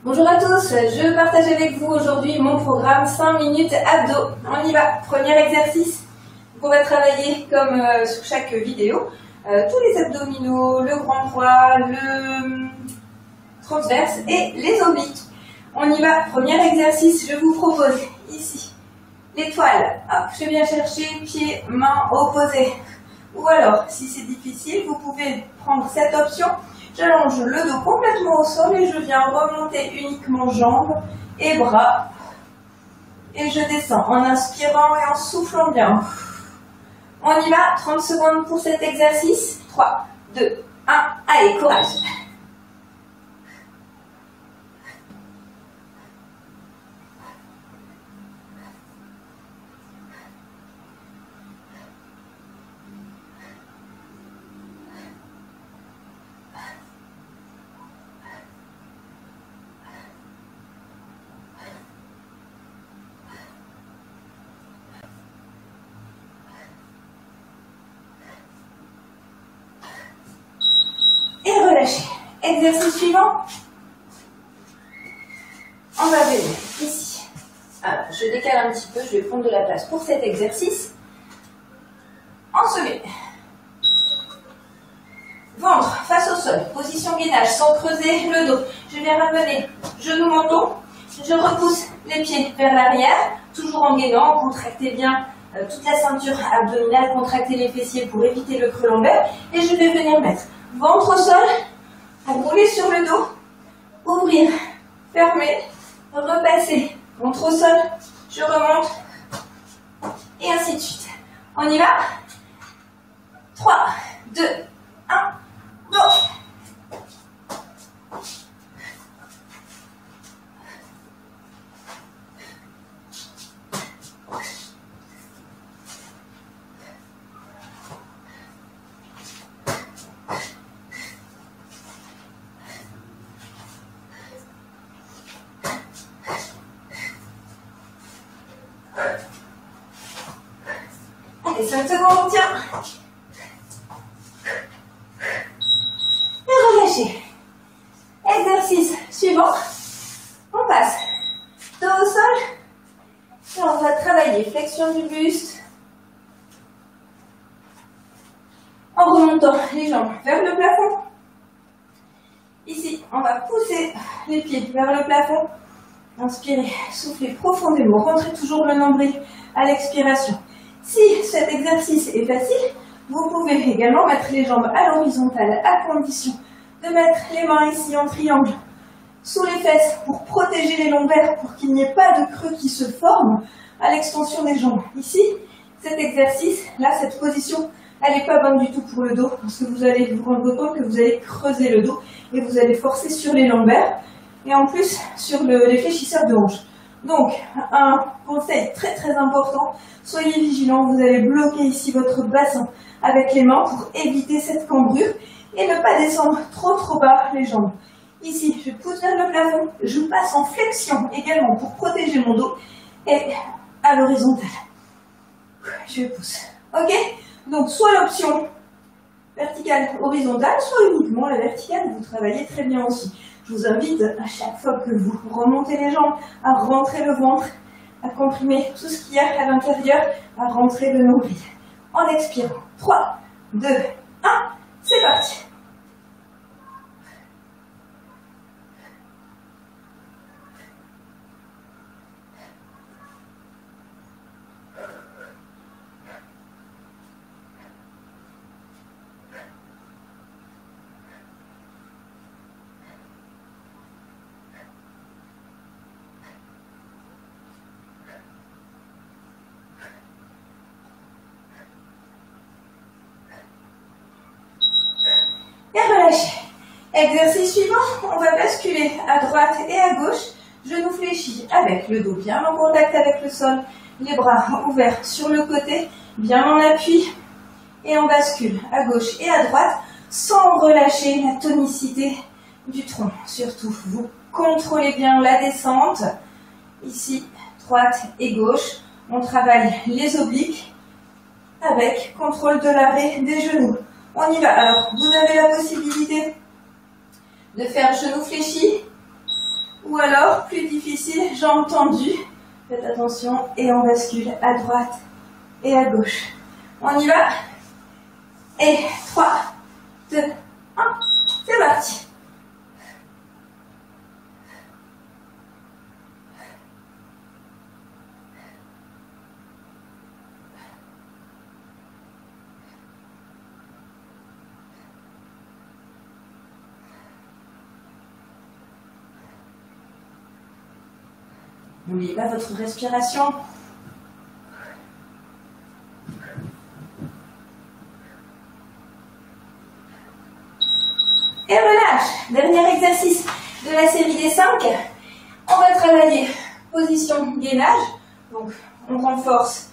Bonjour à tous, je partage avec vous aujourd'hui mon programme 5 minutes abdos. On y va, premier exercice. On va travailler comme sur chaque vidéo, tous les abdominaux, le grand poids, le transverse et les obliques. On y va, premier exercice, je vous propose ici l'étoile. Je viens chercher pieds, mains opposés. Ou alors, si c'est difficile, vous pouvez prendre cette option. J'allonge le dos complètement au sol et je viens remonter uniquement jambes et bras. Et je descends en inspirant et en soufflant bien. On y va, 30 secondes pour cet exercice. 3, 2, 1, allez, courage. Et relâchez. Exercice suivant. On va venir ici. Alors, je décale un petit peu, je vais prendre de la place pour cet exercice. On se met. Ventre face au sol, position gainage sans creuser le dos. Je viens ramener genou menton. Je repousse les pieds vers l'arrière, toujours en gainant, contractez bien toute la ceinture abdominale, contractez les fessiers pour éviter le creux lombaire. Et je vais venir mettre ventre au sol, rouler sur le dos, ouvrir, fermer, repasser, ventre au sol, je remonte, et ainsi de suite. On y va? 3, 2, 1, go! Allez, 5 secondes, on tient. Et relâchez. Exercice suivant. On passe dos au sol. Et on va travailler flexion du buste. En remontant les jambes vers le plafond. Ici, on va pousser les pieds vers le plafond. Inspirez, soufflez profondément. Rentrez toujours le nombril à l'expiration. Si cet exercice est facile, vous pouvez également mettre les jambes à l'horizontale à condition de mettre les mains ici en triangle sous les fesses pour protéger les lombaires, pour qu'il n'y ait pas de creux qui se forment à l'extension des jambes. Ici, cet exercice, là, cette position, elle n'est pas bonne du tout pour le dos parce que vous allez vous rendre compte que vous allez creuser le dos et vous allez forcer sur les lombaires et en plus sur les fléchisseurs de hanches. Donc, un conseil très très important, soyez vigilants, vous allez bloquer ici votre bassin avec les mains pour éviter cette cambrure et ne pas descendre trop bas les jambes. Ici, je pousse vers le plafond, je passe en flexion également pour protéger mon dos et à l'horizontale. Je pousse. Ok? Donc, soit l'option verticale horizontale, soit uniquement la verticale, vous travaillez très bien aussi. Je vous invite à chaque fois que vous remontez les jambes à rentrer le ventre, à comprimer tout ce qu'il y a à l'intérieur, à rentrer le nombril. En expirant. 3, 2, 1, c'est parti. Et relâchez. Exercice suivant, on va basculer à droite et à gauche, genoux fléchis avec le dos bien en contact avec le sol, les bras ouverts sur le côté, bien en appui, et on bascule à gauche et à droite sans relâcher la tonicité du tronc. Surtout, vous contrôlez bien la descente, ici, droite et gauche, on travaille les obliques avec contrôle de l'arrêt des genoux. On y va. Alors, vous avez la possibilité de faire genoux fléchis ou Ou alors, plus difficile, jambes tendues. Faites attention et on bascule à droite et à gauche. On y va. Et 3, 2, 1, c'est parti. N'oubliez pas votre respiration. Et relâche. Dernier exercice de la série des 5. On va travailler position gainage. Donc, on renforce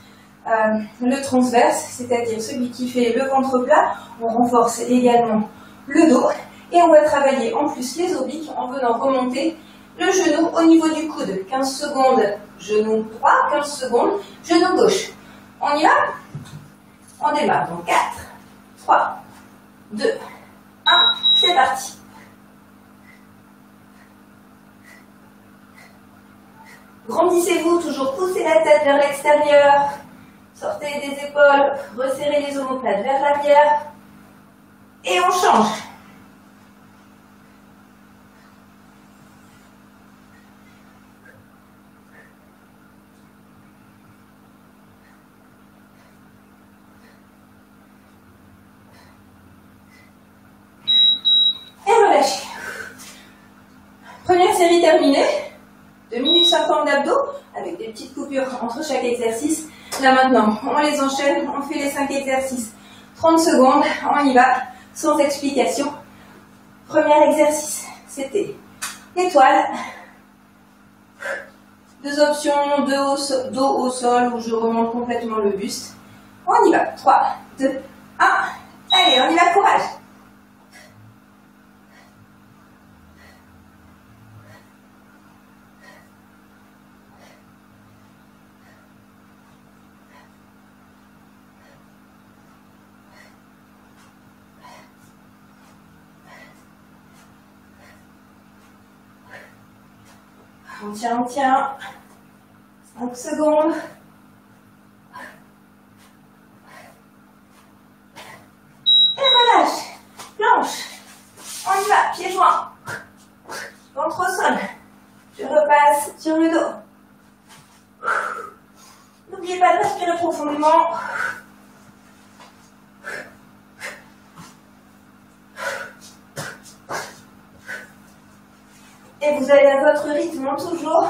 le transverse, c'est-à-dire celui qui fait le ventre plat. On renforce également le dos. Et on va travailler en plus les obliques en venant remonter le genou au niveau du coude. 15 secondes, genou droit, 15 secondes, genou gauche. On y va? On démarre. Donc 4, 3, 2, 1, c'est parti. Grandissez-vous, toujours poussez la tête vers l'extérieur. Sortez des épaules, resserrez les omoplates vers l'arrière. Et on change. Première série terminée, 2 minutes 50 d'abdos, avec des petites coupures entre chaque exercice. Là maintenant, on les enchaîne, on fait les 5 exercices. 30 secondes, on y va, sans explication. Premier exercice, c'était étoile. 2 options, dos au sol, où je remonte complètement le buste. On y va, 3, 2, 1, allez, on y va, courage. On tient, 5 secondes. Et relâche. Planche. On y va, pieds joints. Ventre au sol. Je repasse sur le dos. N'oubliez pas de respirer profondément. Et vous allez à votre rythme toujours.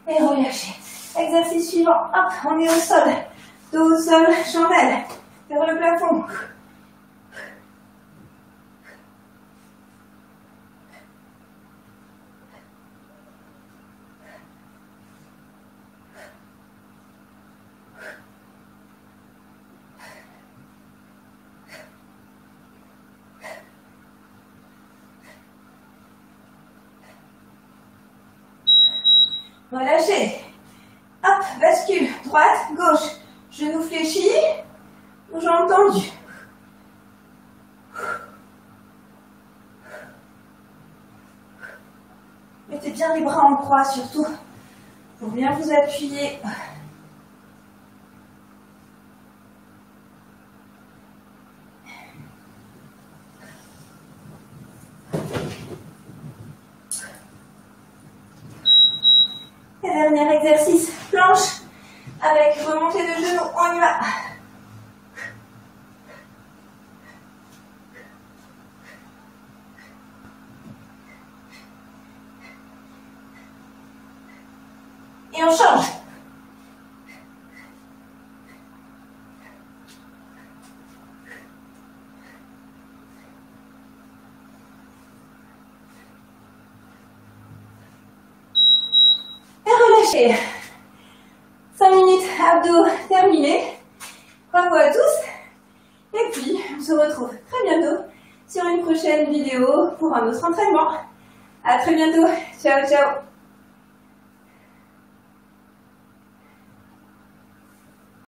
Et relâchez. Exercice suivant. Hop, on est au sol. Dos au sol, chandelle. Vers le plafond. Relâchez. Hop, bascule. Droite, gauche. Genou fléchi ou jambes tendues. Mettez bien les bras en croix surtout pour bien vous appuyer. Et dernier exercice, planche avec remontée de genoux, on y va. Et on change. Et relâchez. 5 minutes abdos terminés. Bravo à tous. Et puis, on se retrouve très bientôt sur une prochaine vidéo pour un autre entraînement. À très bientôt. Ciao, ciao.